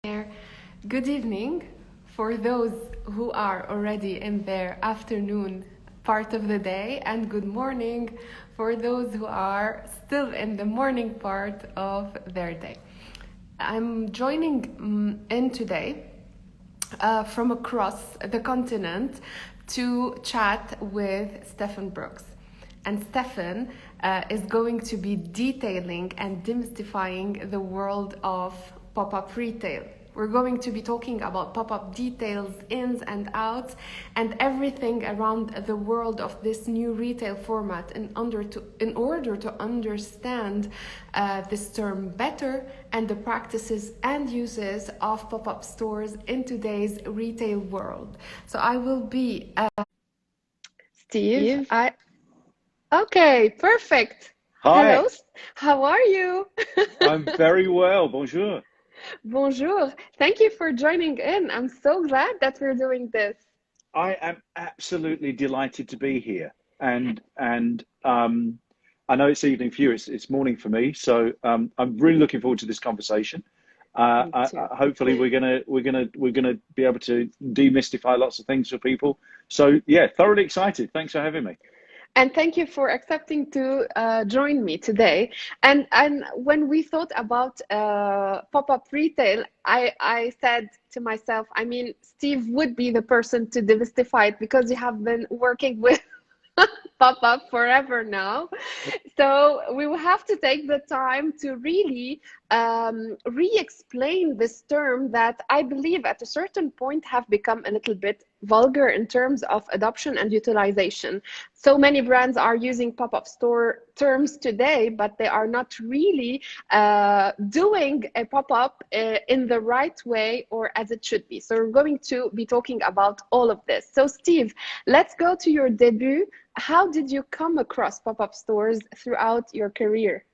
there. Good evening for those who are already in their afternoon part of the day, and good morning for those who are still in the morning part of their day. I'm joining in today from across the continent to chat with Stefan Brooks. And Stefan is going to be detailing and demystifying the world of pop-up retail. We're going to be talking about pop-up details, ins and outs, and everything around the world of this new retail format in order to understand this term better and the practices and uses of pop-up stores in today's retail world. So I will be Steve. Okay, perfect. Hi. Hello, how are you? I'm very well. Bonjour. Bonjour. Thank you for joining in. I'm so glad that we're doing this. I am absolutely delighted to be here, and I know it's evening for you. It's morning for me, so I'm really looking forward to this conversation. Me too. Hopefully, we're gonna be able to demystify lots of things for people. So yeah, thoroughly excited. Thanks for having me. And thank you for accepting to join me today. And when we thought about pop-up retail, I said to myself, I mean, Steve would be the person to demystify it because you have been working with pop-up forever now. So we will have to take the time to really re-explain this term that I believe at a certain point have become a little bit vulgar in terms of adoption and utilization. So many brands are using pop-up store terms today, but they are not really doing a pop-up in the right way or as it should be. So we're going to be talking about all of this. So Steve, let's go to your debut. How did you come across pop-up stores throughout your career?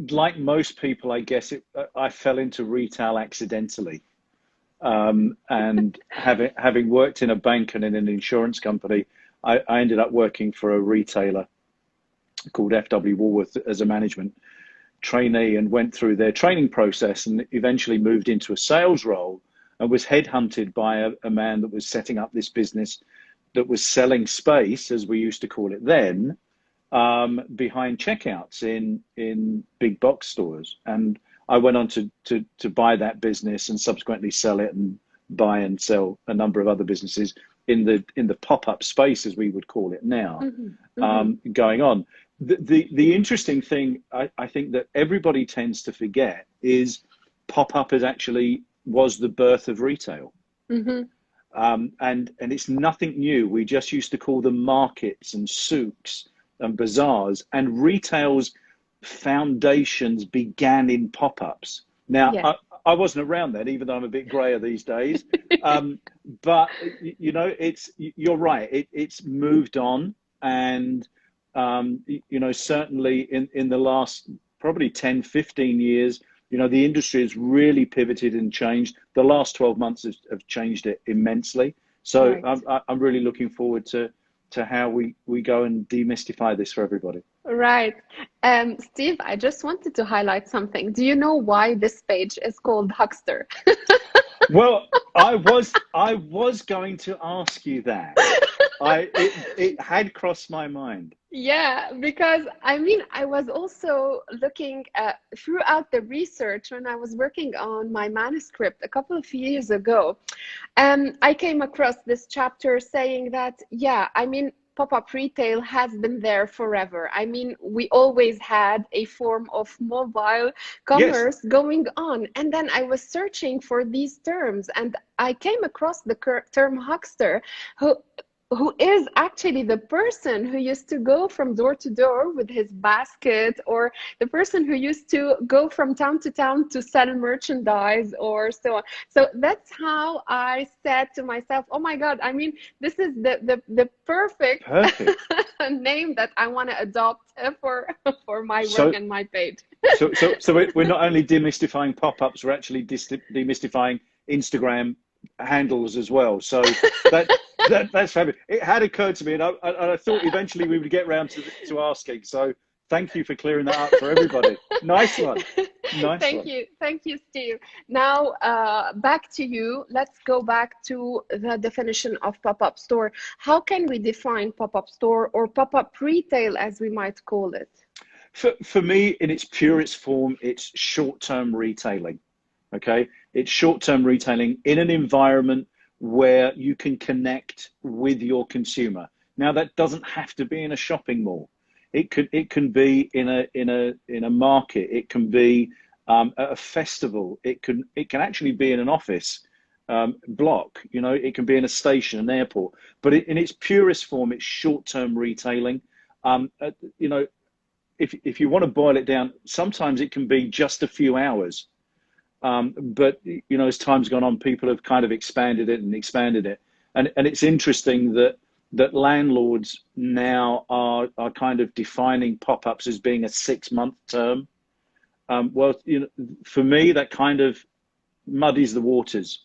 Like most people, I guess I fell into retail accidentally. And having worked in a bank and in an insurance company, I ended up working for a retailer called FW Woolworth as a management trainee and went through their training process and eventually moved into a sales role and was headhunted by a man that was setting up this business that was selling space, as we used to call it then, behind checkouts in big box stores. And I went on to buy that business and subsequently sell it and buy and sell a number of other businesses in the pop-up space, as we would call it now, going on. The interesting thing I think that everybody tends to forget is pop-up was the birth of retail. And it's nothing new. We just used to call them markets and souks and bazaars, and retail's foundations began in pop-ups. Now, Yeah. I wasn't around then, even though I'm a bit grayer these days. But you're right. It's moved on, and certainly in the last probably 10, 15 years, the industry has really pivoted and changed. The last 12 months have changed it immensely. So Right. I'm really looking forward to how we go and demystify this for everybody. Right. Steve, I just wanted to highlight something. Do you know why this page is called Huckster? Well, I was going to ask you that. It had crossed my mind. Yeah, because I mean, I was also looking throughout the research when I was working on my manuscript a couple of years ago. I came across this chapter saying that, yeah, I mean, pop-up retail has been there forever. I mean, we always had a form of mobile Yes, commerce going on. And then I was searching for these terms and I came across the term huckster, who is actually the person who used to go from door to door with his basket, or the person who used to go from town to town to sell merchandise or so on. So that's how I said to myself, oh my God, I mean, this is the perfect perfect. name that I want to adopt for my work So and my page. we're not only demystifying pop-ups, we're actually demystifying Instagram handles as well. So that that's fabulous. It had occurred to me, and I thought eventually we would get around to asking. So Thank you for clearing that up for everybody. Nice one. Nice one. Thank you, Steve. Now, back to you. Let's go back to the definition of pop-up store. How can we define pop-up store or pop-up retail, as we might call it? For me, in its purest form, it's short-term retailing. Okay, it's short-term retailing in an environment where you can connect with your consumer. Now, that doesn't have to be in a shopping mall. It can be in a market. It can be at a festival. It can actually be in an office block. You know, it can be in a station, an airport. But in its purest form, it's short-term retailing. You know, if you want to boil it down, sometimes it can be just a few hours. But you know, as time's gone on, people have kind of expanded it and expanded it. And it's interesting that landlords now are kind of defining pop-ups as being a 6-month term. Well, you know, for me, that kind of muddies the waters,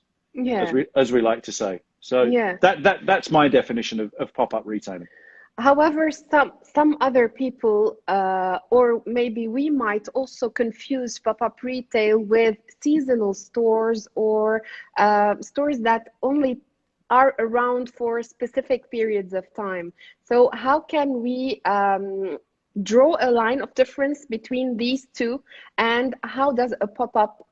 as we like to say. So that's my definition of pop-up retailing. However, some other people, or maybe we might also confuse pop-up retail with seasonal stores or stores that only are around for specific periods of time. So how can we draw a line of difference between these two, and how does a pop-up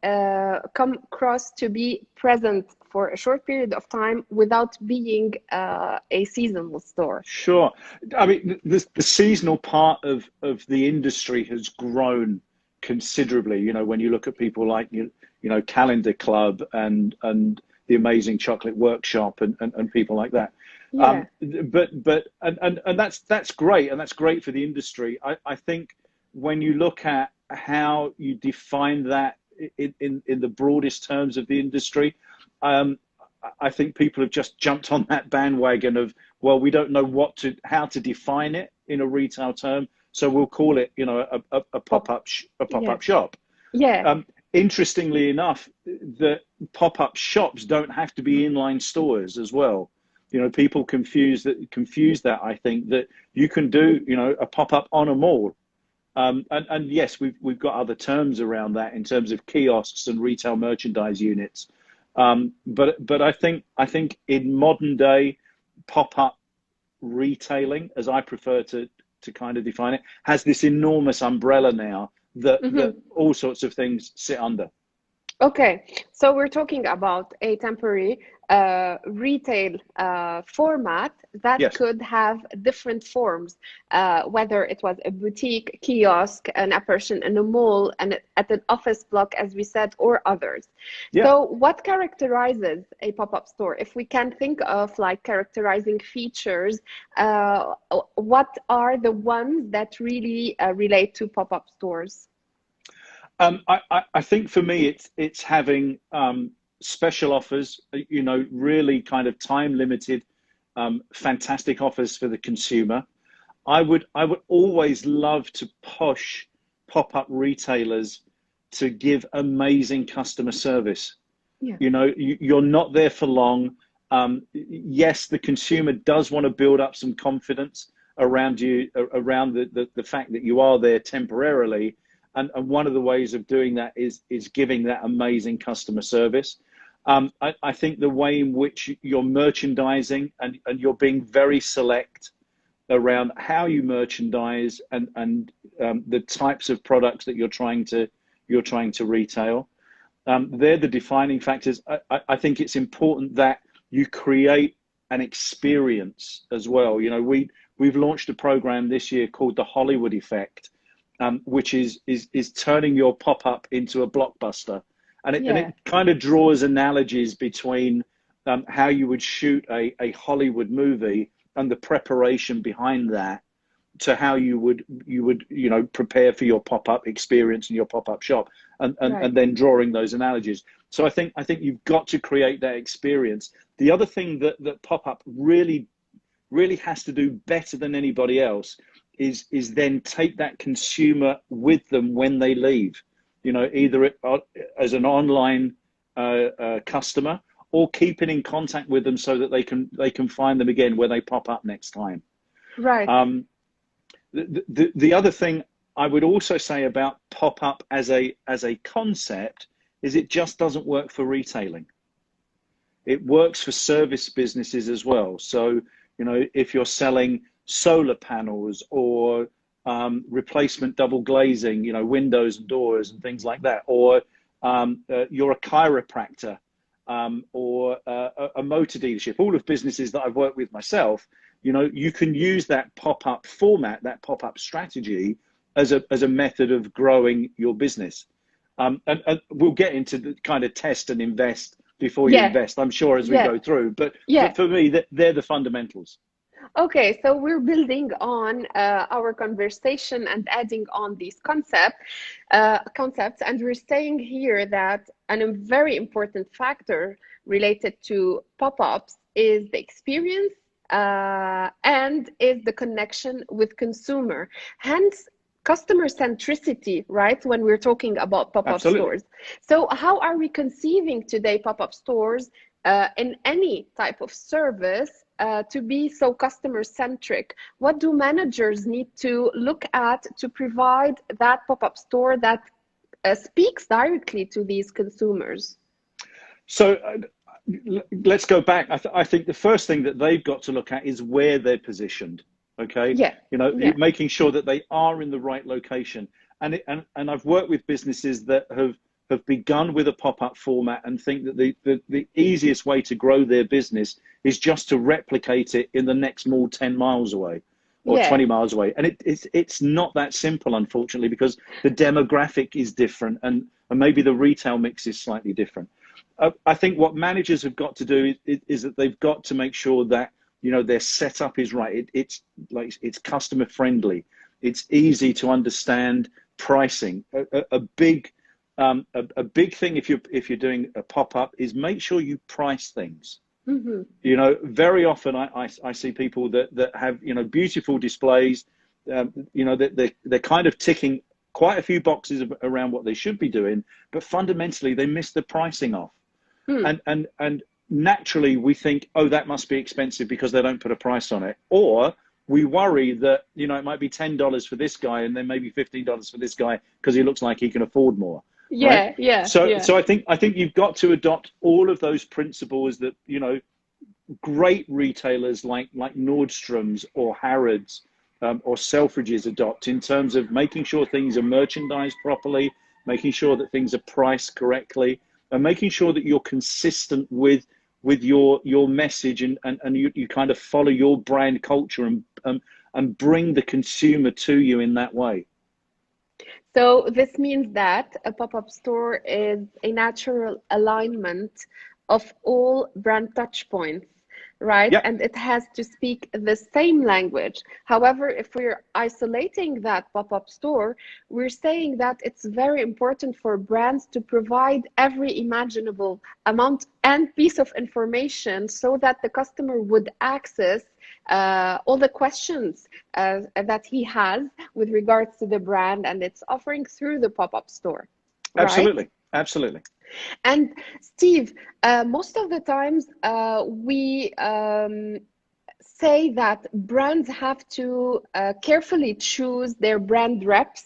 come across to be present for a short period of time without being a seasonal store? Sure. I mean, the seasonal part of the industry has grown considerably. You know, when you look at people like, you know, Calendar Club and the Amazing Chocolate Workshop and people like that. Yeah. But that's great, and that's great for the industry. I think when you look at how you define that in the broadest terms of the industry, I think people have just jumped on that bandwagon of, well, we don't know how to define it in a retail term, so we'll call it, you know, a pop-up shop. Yeah. Interestingly enough, the pop-up shops don't have to be inline stores as well. You know, people confuse that. I think that you can do, you know, a pop-up on a mall. And yes, we've got other terms around that in terms of kiosks and retail merchandise units. But I think in modern day, pop-up retailing, as I prefer to kind of define it, has this enormous umbrella now that all sorts of things sit under. Okay, so we're talking about a temporary retail format that could have different forms, whether it was a boutique, kiosk, an apparition in a mall, and at an office block, as we said, or others. So what characterizes a pop-up store? If we can think of like characterizing features, what are the ones that really relate to pop-up stores? I think for me, it's having special offers, you know, really kind of time limited, fantastic offers for the consumer. I would always love to push pop-up retailers to give amazing customer service. Yeah. You know, you're not there for long. Yes, the consumer does want to build up some confidence around you, around the fact that you are there temporarily. And one of the ways of doing that is giving that amazing customer service. I think the way in which you're merchandising and you're being very select around how you merchandise and the types of products that you're trying to retail, they're the defining factors. I think it's important that you create an experience as well. You know, we've launched a program this year called the Hollywood Effect, which is turning your pop-up into a blockbuster. And it kind of draws analogies between how you would shoot a Hollywood movie and the preparation behind that to how you would you know, prepare for your pop-up experience in your pop-up shop, and then drawing those analogies. So I think you've got to create that experience. The other thing that pop-up really has to do better than anybody else is then take that consumer with them when they leave, you know, either as an online customer, or keeping in contact with them so that they can find them again when they pop up next time. Right. The other thing I would also say about pop-up as a concept is it just doesn't work for retailing. It works for service businesses as well. So, if you're selling solar panels or replacement double glazing, windows and doors and things like that, or you're a chiropractor or a motor dealership, all of businesses that I've worked with myself, you can use that pop-up format, that pop-up strategy as a method of growing your business. And we'll get into the kind of test and invest before you invest, I'm sure, as we go through. But for me, they're the fundamentals. Okay, so we're building on our conversation and adding on these concepts, and we're saying here that a very important factor related to pop-ups is the experience and is the connection with consumer. Hence, customer centricity, right? When we're talking about pop-up stores. So how are we conceiving today pop-up stores in any type of service to be so customer centric? What do managers need to look at to provide that pop-up store that speaks directly to these consumers? So let's go back. I think the first thing that they've got to look at is where they're positioned. Okay. Making sure that they are in the right location. And I've worked with businesses that have begun with a pop-up format and think that the easiest way to grow their business is just to replicate it in the next mall 10 miles away or 20 miles away. And it's not that simple, unfortunately, because the demographic is different and maybe the retail mix is slightly different. I think what managers have got to do is that they've got to make sure that their setup is right. It's customer friendly. It's easy to understand pricing. A big thing if you're doing a pop-up is make sure you price things. Mm-hmm. Very often I see people that have beautiful displays. They're kind of ticking quite a few boxes around what they should be doing, but fundamentally they miss the pricing off. And naturally we think, oh, that must be expensive because they don't put a price on it. Or we worry that, it might be $10 for this guy and then maybe $15 for this guy because he looks like he can afford more. Right? So I think you've got to adopt all of those principles that, great retailers like Nordstrom's or Harrods or Selfridges adopt in terms of making sure things are merchandised properly, making sure that things are priced correctly, and making sure that you're consistent with your message and you kind of follow your brand culture and bring the consumer to you in that way. So this means that a pop-up store is a natural alignment of all brand touch points, right? Yep. And it has to speak the same language. However, if we're isolating that pop-up store, we're saying that it's very important for brands to provide every imaginable amount and piece of information so that the customer would access all the questions that he has with regards to the brand and its offering through the pop-up store. Absolutely, right? Absolutely. And Steve, most of the times we say that brands have to carefully choose their brand reps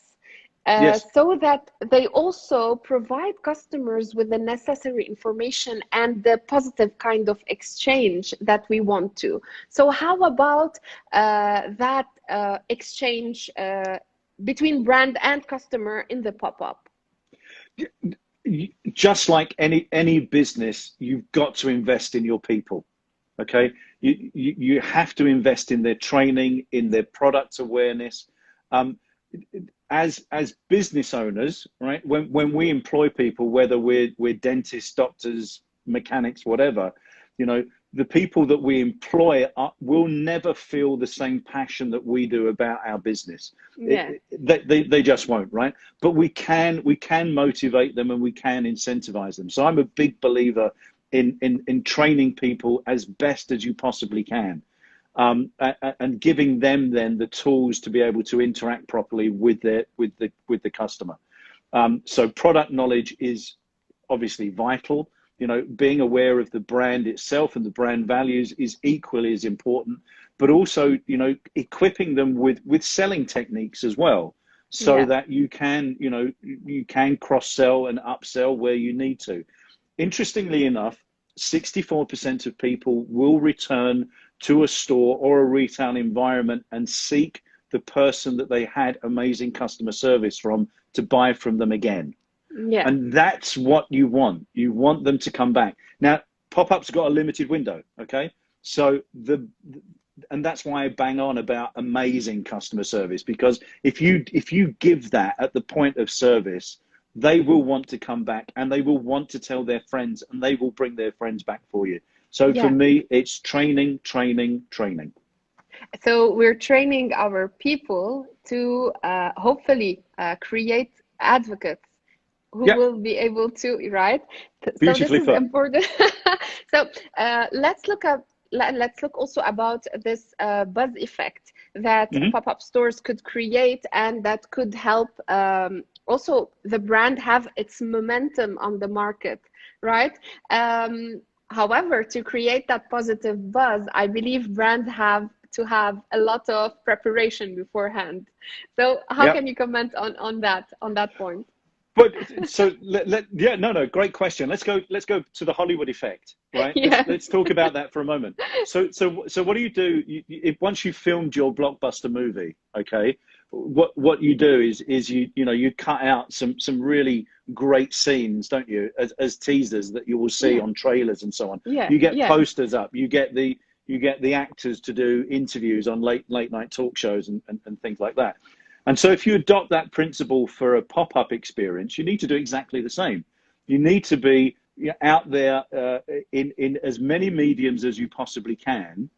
so that they also provide customers with the necessary information and the positive kind of exchange that we want to. So how about that exchange between brand and customer in the pop-up? Just like any business, you've got to invest in your people. Okay, you have to invest in their training, in their product awareness. As business owners, right? When we employ people, whether we're dentists, doctors, mechanics, whatever, the people that we employ will never feel the same passion that we do about our business. Yeah. They just won't, right? But we can motivate them and we can incentivize them. So I'm a big believer in training people as best as you possibly can, and giving them then the tools to be able to interact properly with the customer. So product knowledge is obviously vital. Being aware of the brand itself and the brand values is equally as important, but also, equipping them with selling techniques as well. so that you can, you can cross-sell and upsell where you need to. Interestingly enough, 64% of people will return to a store or a retail environment and seek the person that they had amazing customer service from to buy from them again. Yeah. And that's what you want. You want them to come back. Now, pop-ups got a limited window, okay? So and that's why I bang on about amazing customer service, because if you give that at the point of service, they will want to come back and they will want to tell their friends and they will bring their friends back for you. So for me, it's training, training, training. So we're training our people to hopefully create advocates who will be able to, right? So this is important. So let's look also about this buzz effect that pop-up stores could create, and that could help also the brand have its momentum on the market, right? However, to create that positive buzz, I believe brands have to have a lot of preparation beforehand. So how can you comment on that point? But so great question. Let's go to the Hollywood effect, right? Let's talk about that for a moment. So what do you do once you've filmed your blockbuster movie? Okay, what you do is you cut out some really great scenes, don't you, as teasers that you will see on trailers and so on. You get posters up. You get the actors to do interviews on late night talk shows and things like that. And so if you adopt that principle for a pop-up experience, you need to do exactly the same. You need to be out there in as many mediums as you possibly can,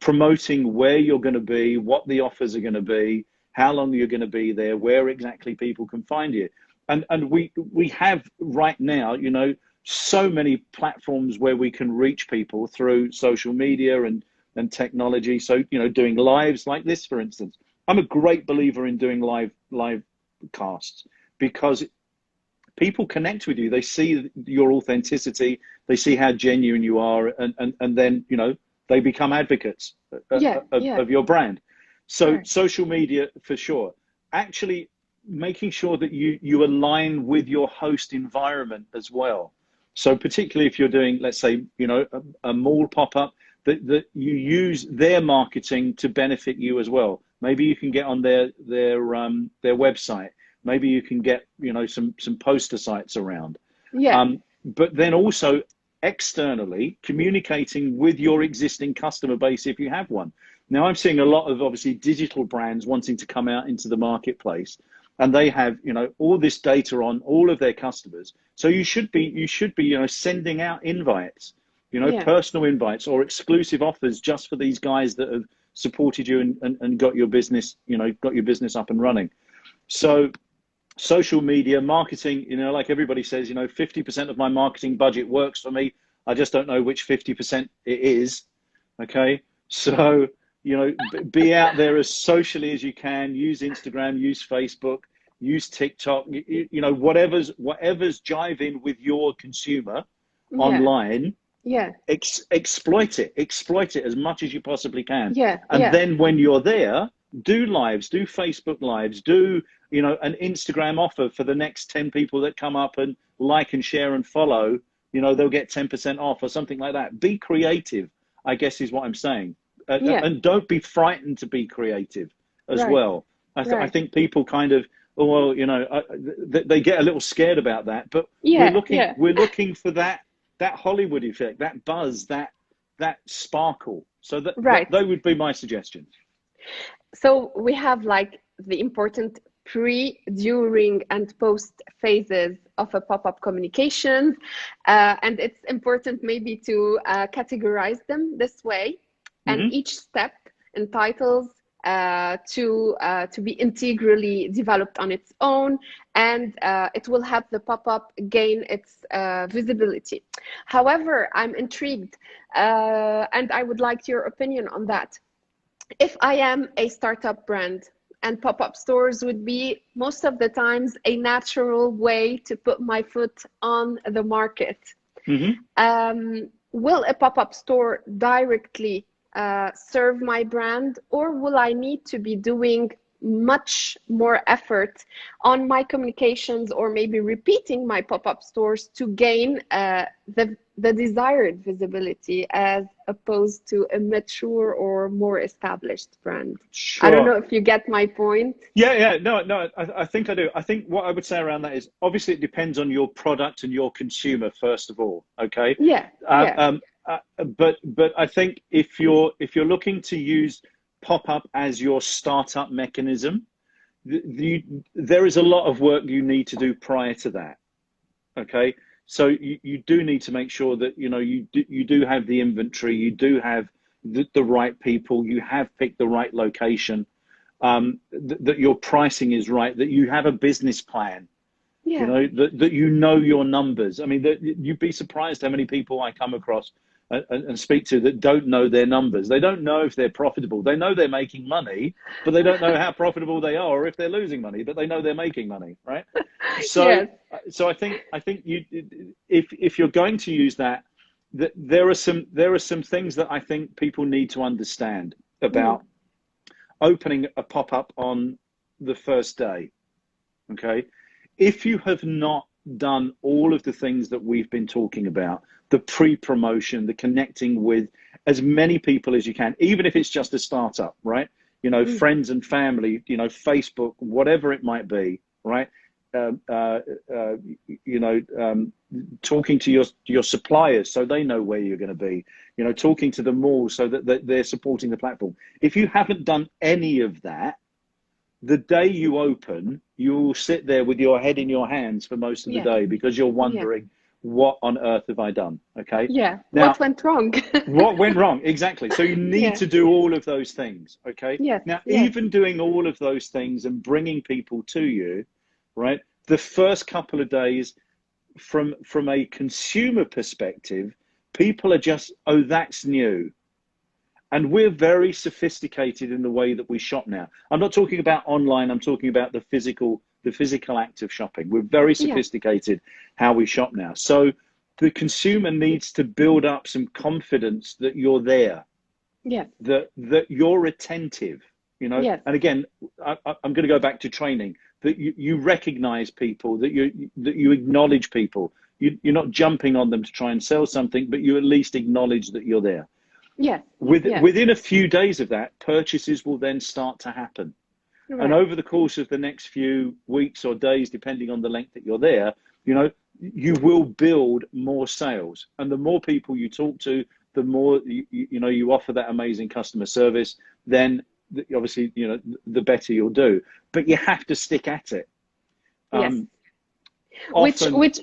promoting where you're going to be, what the offers are going to be, how long you're going to be there, where exactly people can find you. And we have right now, so many platforms where we can reach people through social media and technology. So, doing lives like this, for instance. I'm a great believer in doing live casts because people connect with you. They see your authenticity. They see how genuine you are. And then, they become advocates of your brand. So social media for sure. Actually making sure that you align with your host environment as well. So particularly if you're doing, let's say, a mall pop-up, that you use their marketing to benefit you as well. Maybe you can get on their website. Maybe you can get some poster sites around. But then also externally communicating with your existing customer base if you have one. Now I'm seeing a lot of obviously digital brands wanting to come out into the marketplace, and they have all this data on all of their customers. So you should be sending out invites, personal invites or exclusive offers just for these guys that have supported you and got your business, up and running. So social media marketing, like everybody says, 50% of my marketing budget works for me. I just don't know which 50% it is. Okay. So, be out there as socially as you can, use Instagram, use Facebook, use TikTok, whatever's jiving with your consumer online. Exploit it as much as you possibly can. Then when you're there, do lives, do Facebook lives, do an Instagram offer for the next 10 people that come up and like and share and follow. They'll get 10% off or something like that. Be creative, I guess is what I'm saying. And don't be frightened to be creative as well. I think people kind of, they get a little scared about that, but we're looking for that Hollywood effect, that buzz, that sparkle. So that would be my suggestion. So we have like the important pre, during, and post phases of a pop-up communication, and it's important maybe to categorize them this way, and each step entitles to be integrally developed on its own, and it will help the pop-up gain its visibility. However, I'm intrigued, and I would like your opinion on that. If I am a startup brand, and pop-up stores would be most of the times a natural way to put my foot on the market, will a pop-up store directly serve my brand, or will I need to be doing much more effort on my communications, or maybe repeating my pop-up stores to gain the desired visibility, as opposed to a mature or more established brand. I don't Sure. know if you get my point. Yeah. No, I think I do. I think what I would say around that is, obviously it depends on your product and your consumer, first of all. Okay. Yeah, Um, yeah, um, but I think if you're looking to use pop-up as your startup mechanism, there is a lot of work you need to do prior to that. Okay. So you do need to make sure that, you do have the inventory, you do have the right people, you have picked the right location, that your pricing is right, that you have a business plan, yeah, that your numbers. I mean, you'd be surprised how many people I come across and speak to that don't know their numbers. They don't know if they're profitable. They know they're making money, but they don't know how profitable they are, or if they're losing money, but they know they're making money, right? So, yes, so I think you, if you're going to use that, there are some things that I think people need to understand mm, about opening a pop-up on the first day. Okay. If you have not done all of the things that we've been talking about, the pre-promotion, the connecting with as many people as you can, even if it's just a startup, right? mm, Friends and family, Facebook, whatever it might be, right? Um, uh, uh, Talking to your suppliers so they know where you're going to be, talking to the malls so that they're supporting the platform. If you haven't done any of that, the day you open, you will sit there with your head in your hands for most of the yeah, day, because you're yeah, wondering, what on earth have I done? Okay. yeah. What Now, went wrong? what went wrong? Exactly. So you need Yeah, to do all of those things. Okay. yes, Now, yes, even doing all of those things and bringing people to you, right? The first couple of days, from a consumer perspective, people are just, oh, that's new. And we're very sophisticated in the way that we shop now. I'm not talking about online, I'm talking about the physical act of shopping. We're very yeah, sophisticated how we shop now. So the consumer needs to build up some confidence that you're there, yes, that you're attentive, yes, And again, I'm going to go back to training, that you recognize people, that you acknowledge people. You're not jumping on them to try and sell something, but you at least acknowledge that you're there. yes, yes, Within a few days of that, purchases will then start to happen. And right, over the course of the next few weeks or days, depending on the length that you're there, you will build more sales. And the more people you talk to, the more you offer that amazing customer service, then obviously, the better you'll do. But you have to stick at it. yes. Um, Which, Often, which,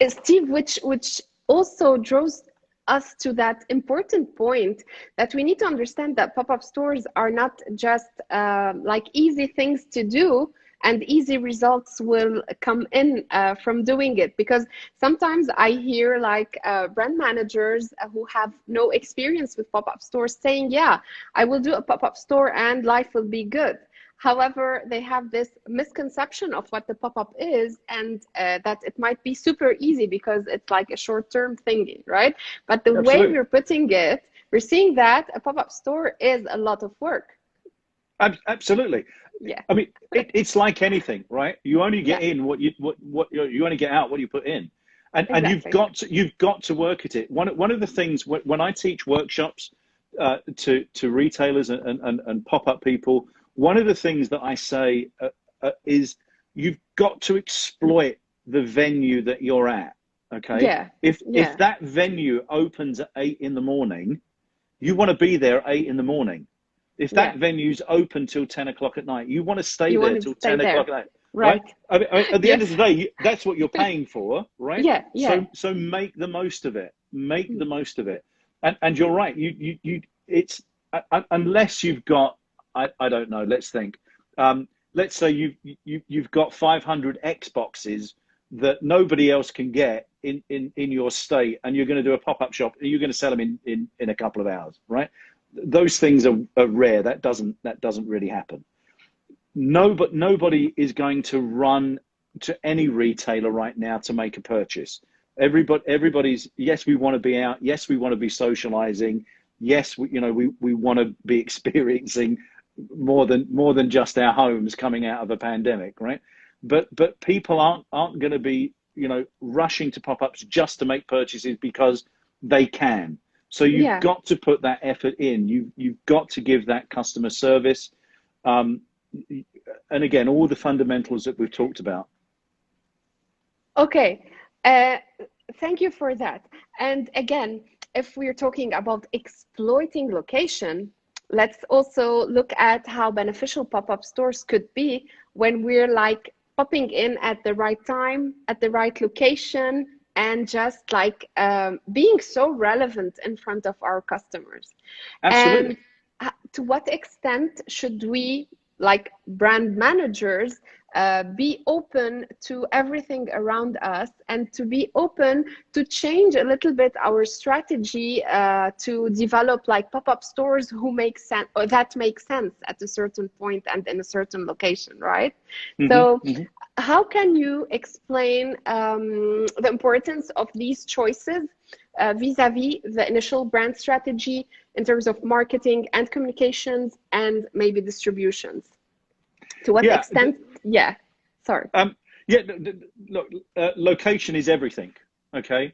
Steve, which also draws us to that important point that we need to understand that pop-up stores are not just like easy things to do, and easy results will come in from doing it. Because sometimes I hear like brand managers who have no experience with pop-up stores saying, yeah, I will do a pop-up store and life will be good. However, they have this misconception of what the pop-up is, and that it might be super easy because it's like a short-term thingy, right? But the way absolutely. we're putting it, we're seeing that a pop-up store is a lot of work. Absolutely. Yeah, I mean, it's like anything, right? You only yeah, get in you only get out what you put in, and exactly. you've got to work at it. One of the things, when I teach workshops to retailers and pop up people, one of the things that I say is, you've got to exploit the venue that you're at. Okay, Yeah, if yeah, that venue opens at 8 in the morning, you want to be there at 8 in the morning. If yeah. that venue's open till 10 o'clock at night, you want to stay You there want to till stay 10 o'clock there, at night, right? right? At the end of Yes. the day, that's what you're paying for, right? Yeah, yeah. So make the most of it. Make Mm, the most of it. And you're right. It's unless you've got, I don't know. Let's think. Let's say you've got 500 Xboxes that nobody else can get in your state, and you're going to do a pop-up shop, and you're going to sell them in a couple of hours, right? Those things are rare. That doesn't really happen. No, but nobody is going to run to any retailer right now to make a purchase. Everybody's, yes, we want to be out. Yes, we want to be socializing. Yes, we want to be experiencing more than just our homes coming out of a pandemic, right? But people aren't going to be, you know, rushing to pop-ups just to make purchases because they can. So you've Yeah. got to put that effort in. You've got to give that customer service, and again, all the fundamentals that we've talked about. Okay. Thank you for that. And again, if we're talking about exploiting location, let's also look at how beneficial pop-up stores could be when we're like popping in at the right time, at the right location, and just like being so relevant in front of our customers. Absolutely. And to what extent should we, like brand managers, be open to everything around us and to be open to change a little bit our strategy to develop like pop-up stores who make sense or that make sense at a certain point and in a certain location, right? So how can you explain the importance of these choices vis-a-vis the initial brand strategy in terms of marketing and communications and maybe distributions? To what extent? Yeah, sorry. Yeah, look, location is everything. Okay,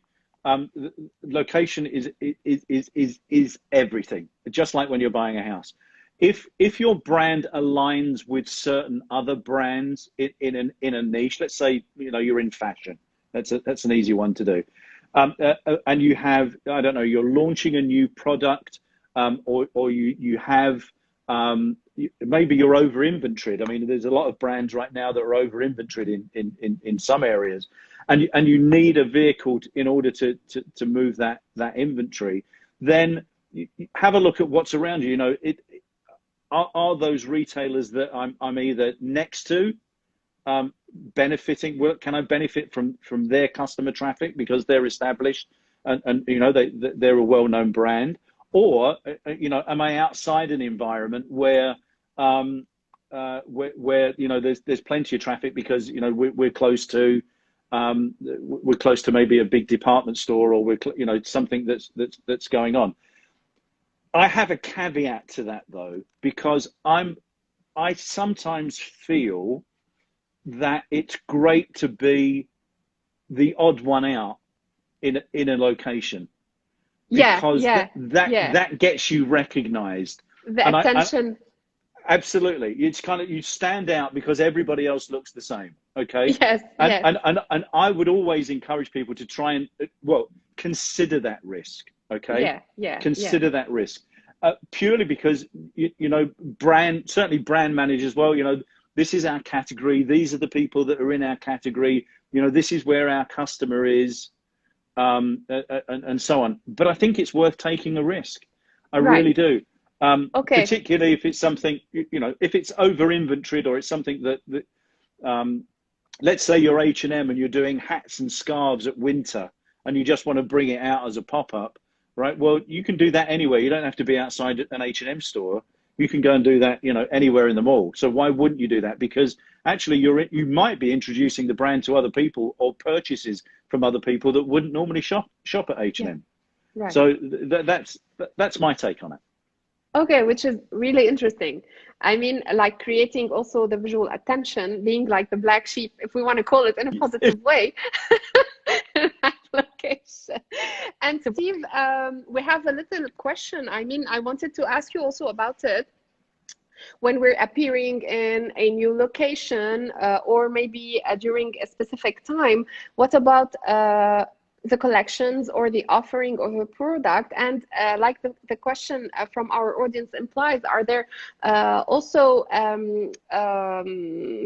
location is everything. Just like when you're buying a house, if your brand aligns with certain other brands in a niche, let's say, you know, you're in fashion. That's an easy one to do. And you have, I don't know, you're launching a new product, or you have, maybe you're over inventoried. I mean, there's a lot of brands right now that are over inventoried in some areas, and you need a vehicle in order to move that inventory. Then you have a look at what's around you. You know, are those retailers that I'm either next to benefiting? Well, can I benefit from their customer traffic because they're established and you know they're a well-known brand? Or, you know, am I outside an environment where you know there's plenty of traffic because, you know, we're close to maybe a big department store, or you know, something that's going on. I have a caveat to that though, because I sometimes feel that it's great to be the odd one out in a location. Because that gets you recognized. The attention. Absolutely. It's kind of, you stand out because everybody else looks the same. Okay. Yes. And I would always encourage people to try and, well, consider that risk. Okay. Consider that risk. Purely because, you know, certainly brand managers, well, you know, this is our category. These are the people that are in our category. You know, this is where our customer is. And so on. But I think it's worth taking a risk. I really do. Particularly if it's something, you know, if it's over inventoried, or it's something that let's say you're H&M and you're doing hats and scarves at winter and you just want to bring it out as a pop-up, right? Well, you can do that anywhere. You don't have to be outside an H&M store. You can go and do that, you know, anywhere in the mall. So why wouldn't you do that? Because actually you might be introducing the brand to other people, or purchases from other people that wouldn't normally shop at H&M. Yeah. Right. So that's my take on it. Okay, which is really interesting. I mean, like creating also the visual attention, being like the black sheep, if we want to call it in a positive way, in that location. And Steve, we have a little question. I mean, I wanted to ask you also about it. When we're appearing in a new location, or maybe during a specific time, what about the collections or the offering of a product? And like the question from our audience implies, are there also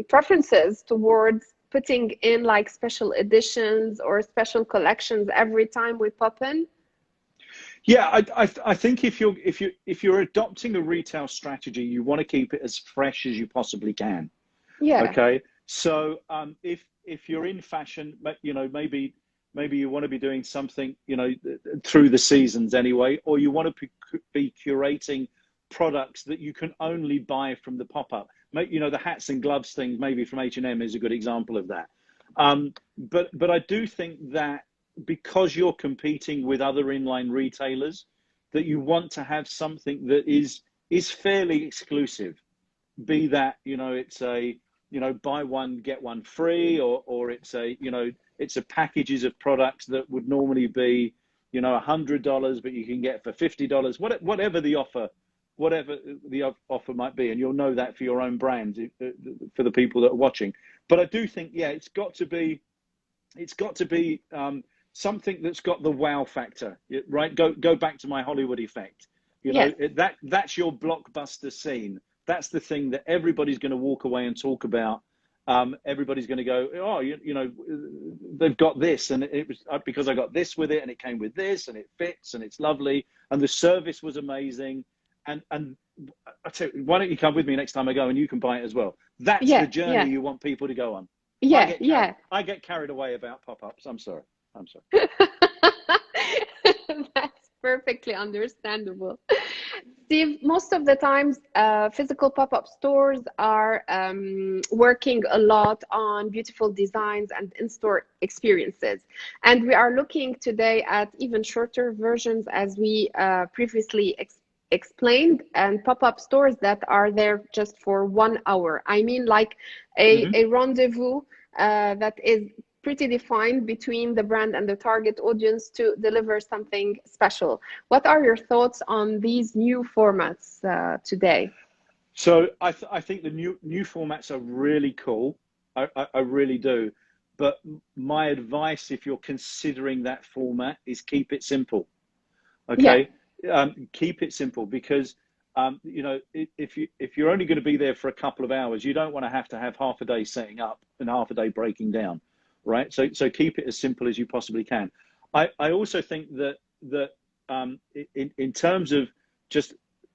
preferences towards putting in like special editions or special collections every time we pop in? Yeah, I think if you're adopting a retail strategy, you want to keep it as fresh as you possibly can. Yeah. Okay. So if you're in fashion, you know, maybe you want to be doing something, you know, through the seasons anyway, or you want to be curating products that you can only buy from the pop-up. You know, the hats and gloves things, maybe from H&M is a good example of that. But I do think that because you're competing with other inline retailers, that you want to have something that is fairly exclusive. be that, it's a, buy one, get one free, or it's a, it's a packages of products that would normally be, $100, but you can get for $50, whatever the offer might be. And you'll know that for your own brand, for the people that are watching. But I do think, yeah, it's got to be something that's got the wow factor, right? Go back to my Hollywood effect. Yes. That's your blockbuster scene. That's the thing that everybody's going to walk away and talk about. Everybody's going to go, oh, they've got this, and it was because I got this with it, and it came with this, and it fits, and it's lovely, and the service was amazing. And I tell you, why don't you come with me next time I go, and you can buy it as well? That's the journey you want people to go on. I get carried away about pop-ups. I'm sorry. That's perfectly understandable. Steve, most of the times physical pop-up stores are working a lot on beautiful designs and in-store experiences. And we are looking today at even shorter versions, as we previously explained, and pop-up stores that are there just for 1 hour. I mean, like a rendezvous that is pretty defined between the brand and the target audience to deliver something special. What are your thoughts on these new formats today? So I think the new formats are really cool. I really do. But my advice, if you're considering that format, is keep it simple. Okay. Keep it simple, because if you're only going to be there for a couple of hours, you don't want to have half a day setting up and half a day breaking down, right? So keep it as simple as you possibly can. I also think that in terms of just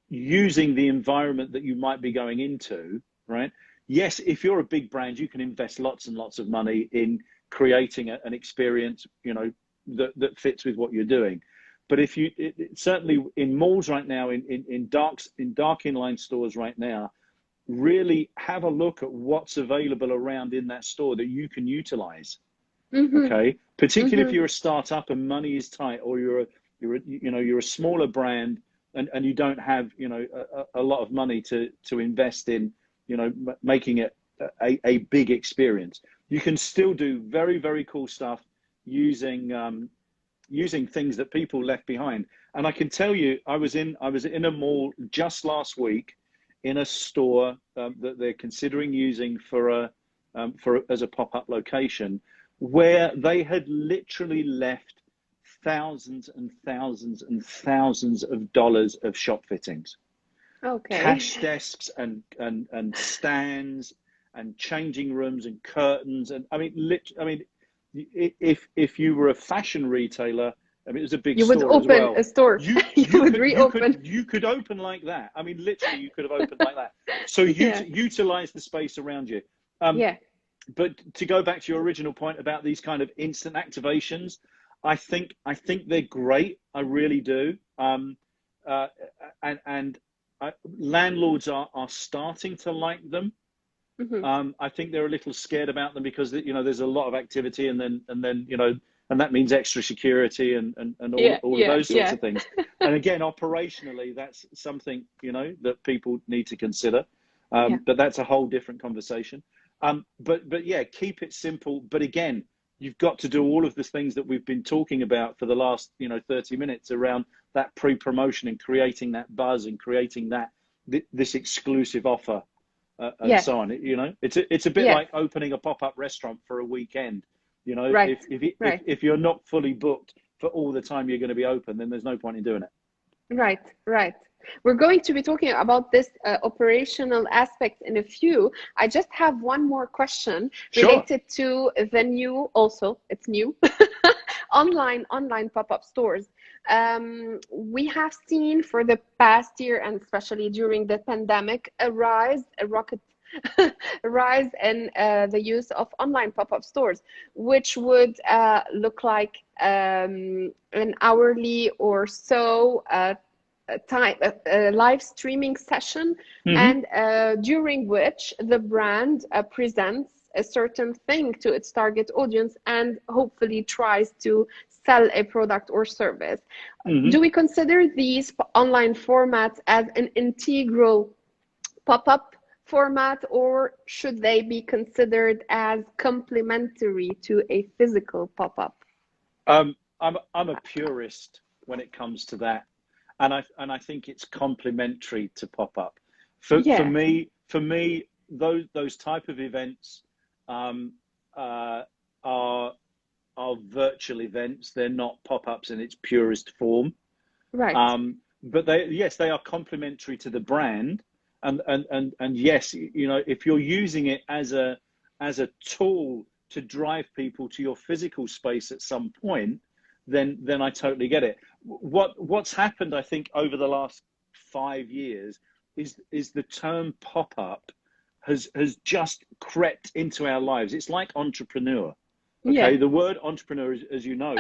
using the environment that you might be going into, right? Yes, if you're a big brand, you can invest lots and lots of money in creating an experience, that fits with what you're doing. But if you certainly in malls right now, in dark inline stores right now, really have a look at what's available around in that store that you can utilize. Okay, particularly if you're a startup and money is tight, or you're a smaller brand and you don't have a lot of money to invest in making it a big experience. You can still do very, very cool stuff using things that people left behind. And I can tell you, I was in a mall just last week, in a store that they're considering using as a pop-up location, where they had literally left thousands and thousands and thousands of dollars of shop fittings. Okay. Cash desks and stands and changing rooms and curtains. And if you were a fashion retailer, it was a big store as well. You would open a store. You would reopen. You could open like that. Literally, you could have opened like that. So utilize the space around you. But to go back to your original point about these kind of instant activations, I think they're great. I really do. Landlords are starting to like them. I think they're a little scared about them because there's a lot of activity, and that means extra security and all of those sorts of things. And again, operationally, that's something that people need to consider. But that's a whole different conversation. But yeah, keep it simple. But again, you've got to do all of the things that we've been talking about for the last 30 minutes around that pre-promotion and creating that buzz and creating this exclusive offer. And so on. It's a bit like opening a pop-up restaurant for a weekend. If you're not fully booked for all the time you're going to be open, then there's no point in doing it. Right. We're going to be talking about this operational aspect in a few. I just have one more question related to the new, also it's new, online pop-up stores. We have seen for the past year, and especially during the pandemic, a rocket rise in the use of online pop-up stores, which would look like an hourly or so live streaming session, and during which the brand presents a certain thing to its target audience and hopefully tries to sell a product or service. Do we consider these online formats as an integral pop-up format, or should they be considered as complementary to a physical pop-up? I'm a purist when it comes to that, and I think it's complementary to pop up. Yeah, For me, those type of events are are virtual events. They're not pop ups in its purest form. right. But they are complementary to the brand, and yes, you know, if you're using it as a tool to drive people to your physical space at some point, then I totally get it. What's happened, I think, over the last 5 years is the term pop up has just crept into our lives. It's like entrepreneur. Yeah, Okay, the word entrepreneur, as you know,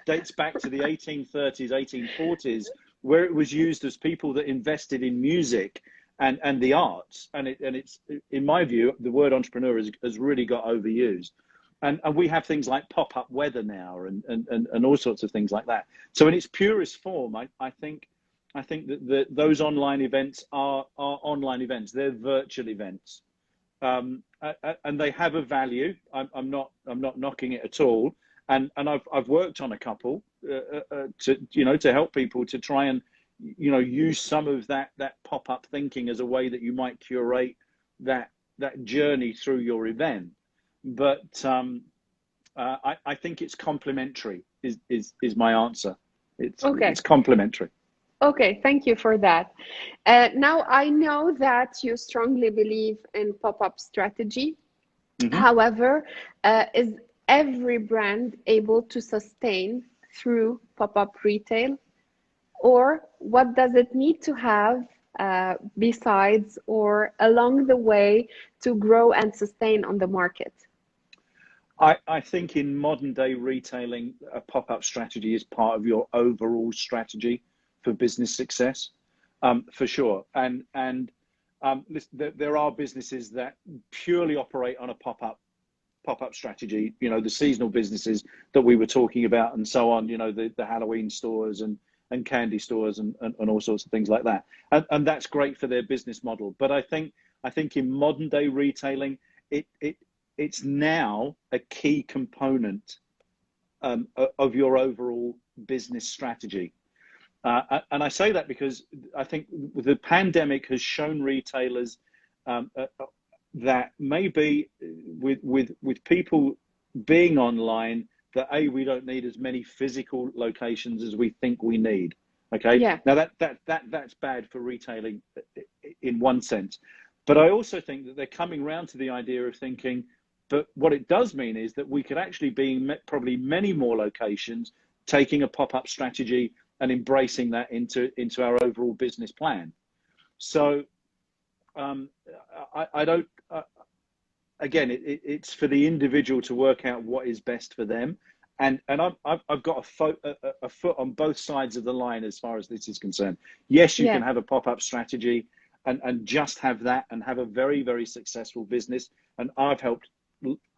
dates back to the 1830s, 1840s, where it was used as people that invested in music and the arts. And it's in my view, the word entrepreneur has really got overused. And we have things like pop-up weather now and all sorts of things like that. So in its purest form, I think that those online events are online events. They're virtual events. And they have a value. I'm not knocking it at all. And I've worked on a couple to help people to try and use some of that pop up thinking as a way that you might curate that journey through your event. But I think it's complementary. Is my answer. okay. It's complementary. Okay, thank you for that. Now, I know that you strongly believe in pop-up strategy. Hmm. However, is every brand able to sustain through pop-up retail? Or what does it need to have besides or along the way to grow and sustain on the market? I think in modern day retailing, a pop-up strategy is part of your overall strategy for business success, for sure. Listen, there are businesses that purely operate on a pop-up strategy. You know, the seasonal businesses that we were talking about, and so on. You know, the Halloween stores and candy stores and all sorts of things like that. And that's great for their business model. But I think in modern day retailing, it's now a key component of your overall business strategy. And I say that because I think the pandemic has shown retailers that maybe with people being online, that we don't need as many physical locations as we think we need. Okay, Yeah, now that's bad for retailing in one sense, but I also think that they're coming round to the idea of thinking, but what it does mean is that we could actually be in probably many more locations, taking a pop-up strategy and embracing that into our overall business plan. So I don't. Again, it's for the individual to work out what is best for them, and I've got a foot on both sides of the line as far as this is concerned. Yes, you yeah, can have a pop-up strategy and just have that and have a very, very successful business. And I've helped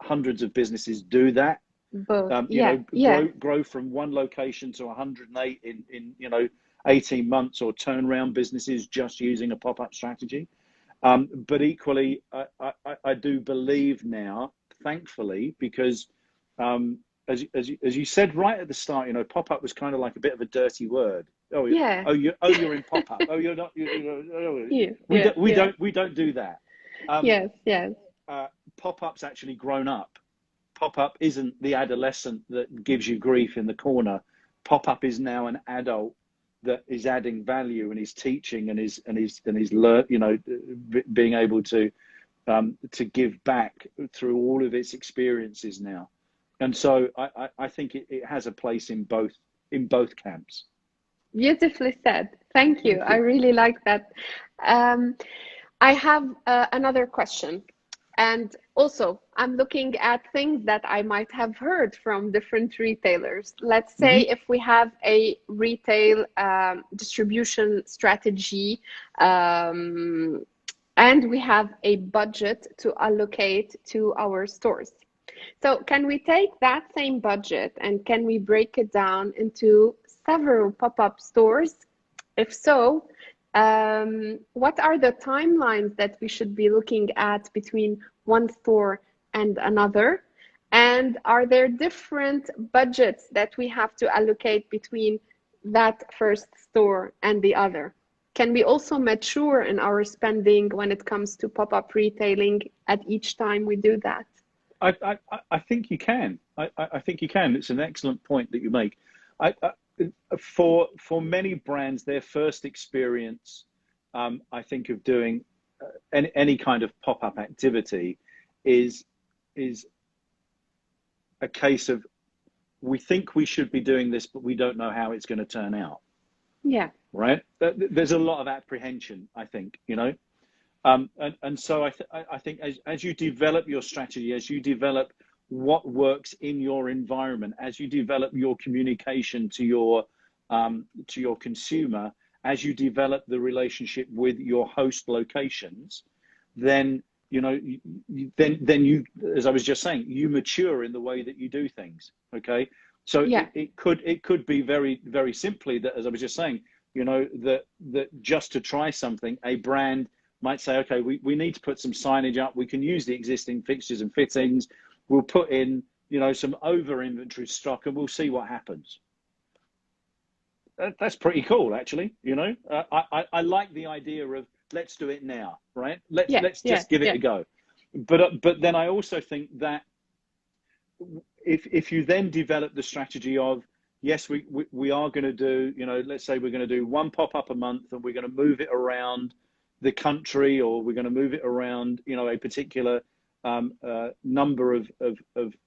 hundreds of businesses do that. both. Yeah, yeah, Grow from one location to 108 in 18 months, or turn around businesses just using a pop-up strategy. But equally, I do believe now, thankfully, because as you said right at the start, pop-up was kind of like a bit of a dirty word. yeah, You're in pop-up. Oh, you're not. yeah, We yeah, don't we yeah. don't we don't do that. Um, Yes, yes, Pop-up's actually grown up. Pop-up isn't the adolescent that gives you grief in the corner. Pop-up is now an adult that is adding value and is teaching and is learn, being able to give back through all of its experiences now. And so I think it has a place in both camps. beautifully said. Thank you. Thank I you. really like that. Um, I have another question. And also, I'm looking at things that I might have heard from different retailers. Let's say Hmm. if we have a retail distribution strategy and we have a budget to allocate to our stores. So can we take that same budget and can we break it down into several pop-up stores? If so, What are the timelines that we should be looking at between one store and another? And are there different budgets that we have to allocate between that first store and the other? Can we also mature in our spending when it comes to pop-up retailing at each time we do that? I think you can. I think you can. It's an excellent point that you make. For many brands, their first experience, I think, of doing any kind of pop-up activity is a case of, we think we should be doing this, but we don't know how it's going to turn out. Yeah. Right. There's a lot of apprehension, I think, you know. And so I think as you develop your strategy, as you develop what works in your environment, as you develop your communication to your consumer, as you develop the relationship with your host locations, then you know, then you, as I was just saying, you mature in the way that you do things. Okay, so Yeah. it could be very, very simply that, as I was just saying, you know, that just to try something, a brand might say, okay, we need to put some signage up. We can use the existing fixtures and fittings. We'll put in, you know, some over inventory stock, and we'll see what happens. That's pretty cool, actually. You know, I like the idea of, let's do it now, right? Let's just give it a go. But then I also think that if you then develop the strategy of, yes, we are going to do, you know, let's say we're going to do one pop-up a month, and we're going to move it around the country, or we're going to move it around, you know, a particular number of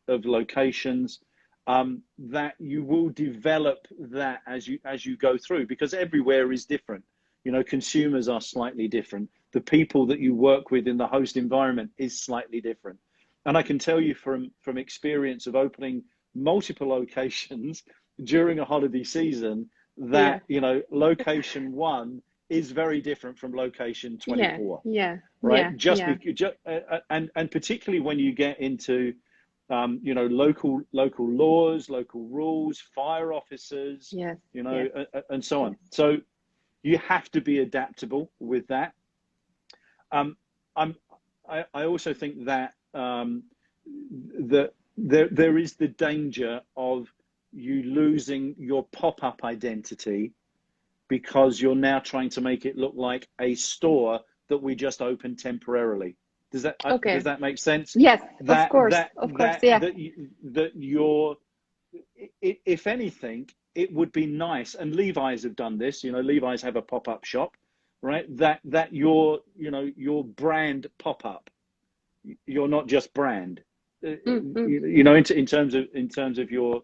locations, that you will develop that as you go through, because everywhere is different. You know, consumers are slightly different. The people that you work with in the host environment is slightly different. And I can tell you from experience of opening multiple locations during a holiday season that, you know, location 1 is very different from location 24. And particularly when you get into you know, local laws, local rules, fire officers, you know, and so on. So you have to be adaptable with that. I also think that that there is the danger of you losing your pop-up identity, because you're now trying to make it look like a store that we just opened temporarily. Does that make sense? Yes, of course. That you're, if anything, it would be nice, and Levi's have done this. You know, Levi's have a pop-up shop, right? That your, you know, your brand pop-up. You're not just brand. You know, in terms of your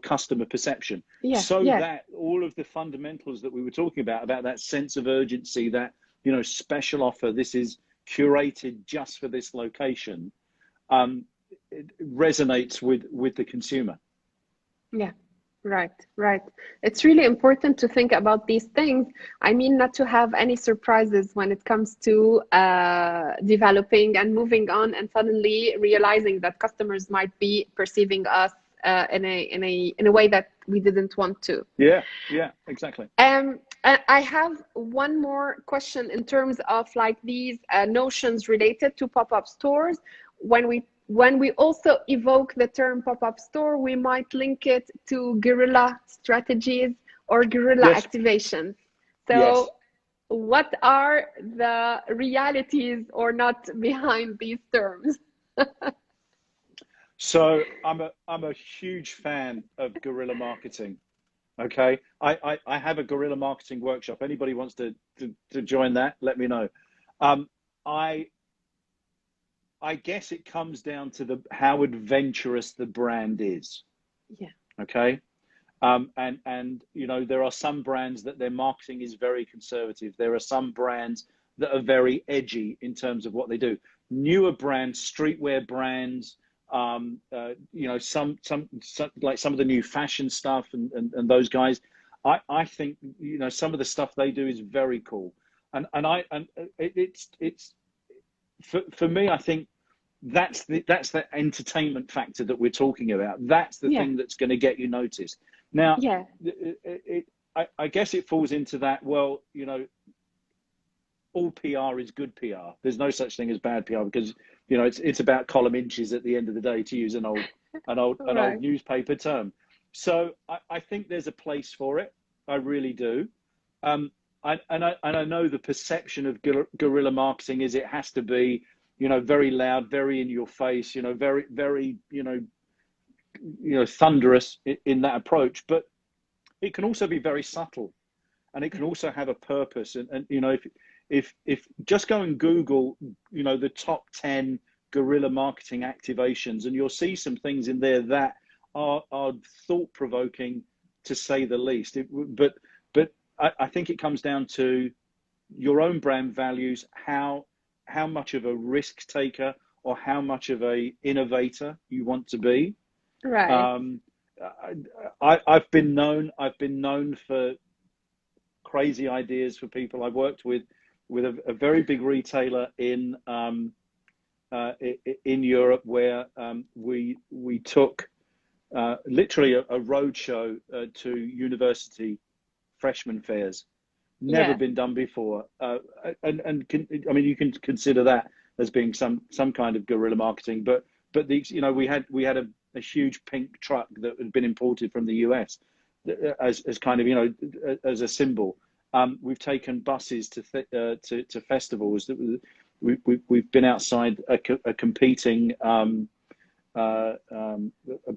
customer perception. That all of the fundamentals that we were talking about that sense of urgency, that, you know, special offer, this is curated just for this location, it resonates with the consumer. Yeah, right. It's really important to think about these things. I mean, not to have any surprises when it comes to developing and moving on, and suddenly realizing that customers might be perceiving us in a way that we didn't want to. Yeah, exactly. I have one more question in terms of like these notions related to pop-up stores. When we also evoke the term pop-up store, we might link it to guerrilla strategies or guerrilla activations. So what are the realities or not behind these terms? So I'm a huge fan of guerrilla marketing. Okay, I have a guerrilla marketing workshop. Anybody wants to join that, let me know. I guess it comes down to how adventurous the brand is. Yeah. Okay. And you know, there are some brands that their marketing is very conservative. There are some brands that are very edgy in terms of what they do. Newer brands, streetwear brands, you know, some like some of the new fashion stuff and those guys, I think, you know, some of the stuff they do is very cool. And it's for me, I think that's the entertainment factor that we're talking about. That's the thing that's going to get you noticed. Now, I guess it falls into that. Well, all PR is good PR. There's no such thing as bad PR because it's about column inches at the end of the day, to use an old Right. newspaper term. So I think there's a place for it. I really do. I know the perception of guerrilla marketing is it has to be very loud, very in your face, very very thunderous in that approach, but it can also be very subtle, and it can also have a purpose. And if just go and Google, the top 10 guerrilla marketing activations, and you'll see some things in there that are thought provoking, to say the least. But I think it comes down to your own brand values, how much of a risk taker or how much of a innovator you want to be. Right. I've been known for crazy ideas for people. I've worked with a very big retailer in Europe where we took literally a roadshow to university freshman fairs. Never Yeah. been done before, you can consider that as being some kind of guerrilla marketing. But we had a huge pink truck that had been imported from the US as kind of as a symbol. We've taken buses to festivals. We've been outside a competing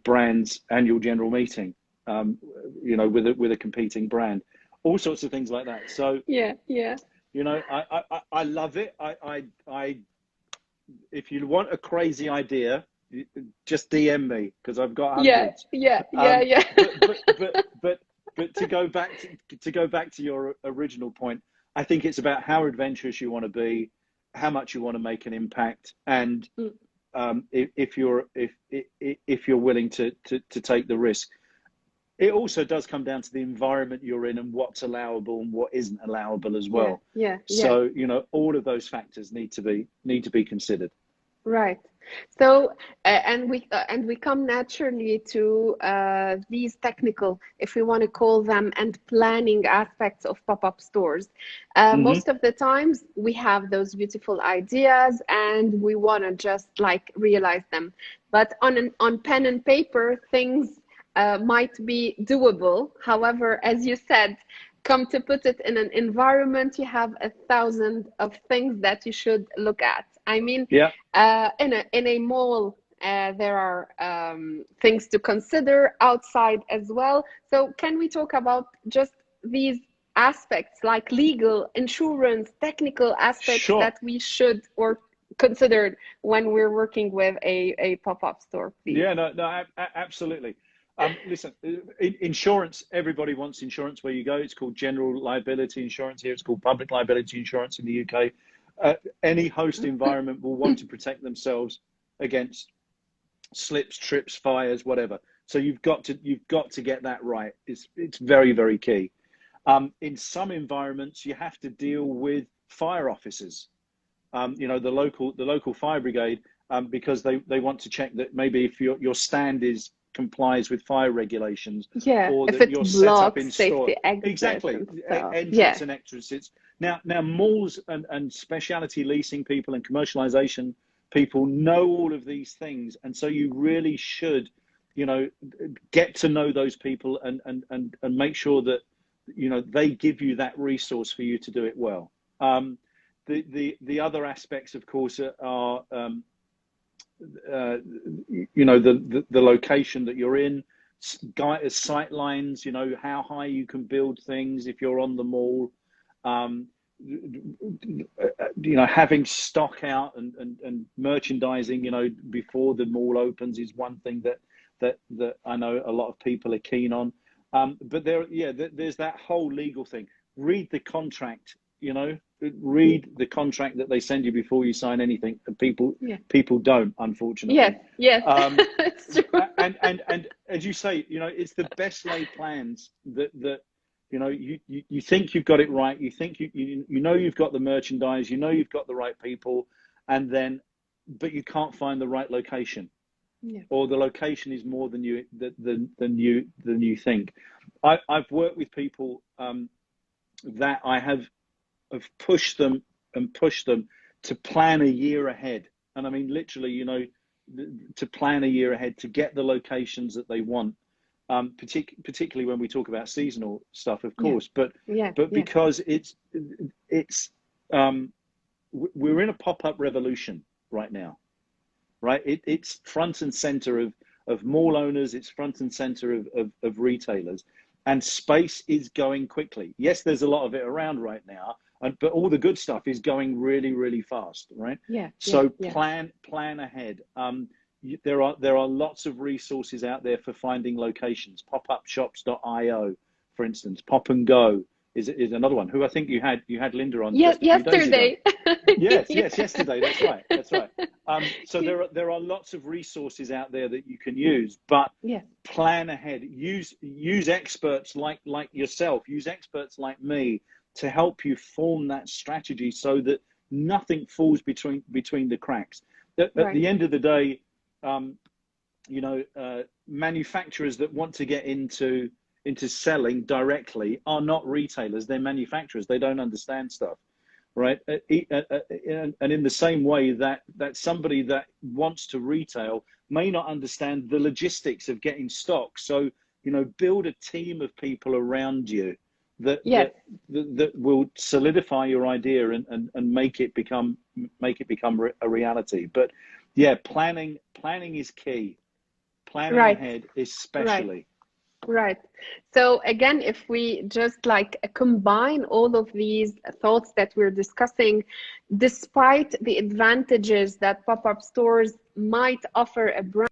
brand's annual general meeting, with a competing brand. All sorts of things like that. So Yeah. I love it. I if you want a crazy idea, just DM me because I've got hundreds. Yeah. But to go back to your original point, I think it's about how adventurous you want to be, how much you want to make an impact, and if you're willing to take the risk. It also does come down to the environment you're in and what's allowable and what isn't allowable as well. Yeah. So all of those factors need to be considered. Right. So, and we come naturally to these technical, if we want to call them, and planning aspects of pop-up stores. Most of the times we have those beautiful ideas and we want to just like realize them. But on pen and paper, things might be doable. However, as you said, come to put it in an environment, you have 1,000 of things that you should look at. I mean, Yeah. In a mall, there are things to consider outside as well. So can we talk about just these aspects like legal, insurance, technical aspects Sure. that we should or consider when we're working with a pop-up store, please? Yeah, no, absolutely. Listen, insurance, everybody wants insurance where you go. It's called general liability insurance here. It's called public liability insurance in the UK. Any host environment will want to protect themselves against slips, trips, fires, whatever. So you've got to get that right. It's very, very key. In some environments, you have to deal with fire officers. The local fire brigade, because they want to check that maybe if your stand complies with fire regulations, or if that it you're set up in blocks safety store. exits Exactly. and stuff. Entrance and exits. Now malls and specialty leasing people and commercialization people know all of these things, and so you really should, get to know those people and make sure that they give you that resource for you to do it well. The other aspects, of course, are the location that you're in, sight lines, how high you can build things if you're on the mall. Having stock out and merchandising, before the mall opens is one thing that I know a lot of people are keen on. But there's that whole legal thing. Read the contract, read the contract that they send you before you sign anything. People don't, unfortunately. Yes. It's true. And as you say, it's the best laid plans that you think you've got it right. You think you've got the merchandise, you've got the right people, but you can't find the right location. Or the location is more than you think. I've worked with people that I have pushed them to plan a year ahead. And I mean, literally, you know, to plan a year ahead to get the locations that they want, particularly when we talk about seasonal stuff, of course, but because we're in a pop-up revolution right now, right? It's front and center of mall owners, it's front and center of retailers, and space is going quickly. Yes, there's a lot of it around right now, but all the good stuff is going really, really fast, right? So plan ahead. There are lots of resources out there for finding locations. Popupshops.io, for instance. Pop and Go is another one. Who I think you had Linda on just a few yesterday. Days ago. Yes, yesterday. That's right. So there are lots of resources out there that you can use, but plan ahead. Use experts like yourself. Use experts like me to help you form that strategy so that nothing falls between the cracks. At the end of the day, you know, manufacturers that want to get into selling directly are not retailers, they're manufacturers. They don't understand stuff, right? And in the same way that somebody that wants to retail may not understand the logistics of getting stock. So, you know, build a team of people around you that will solidify your idea and make it become a reality. But yeah, planning is key. Planning ahead especially. Right. So again, if we just like combine all of these thoughts that we're discussing, despite the advantages that pop-up stores might offer a brand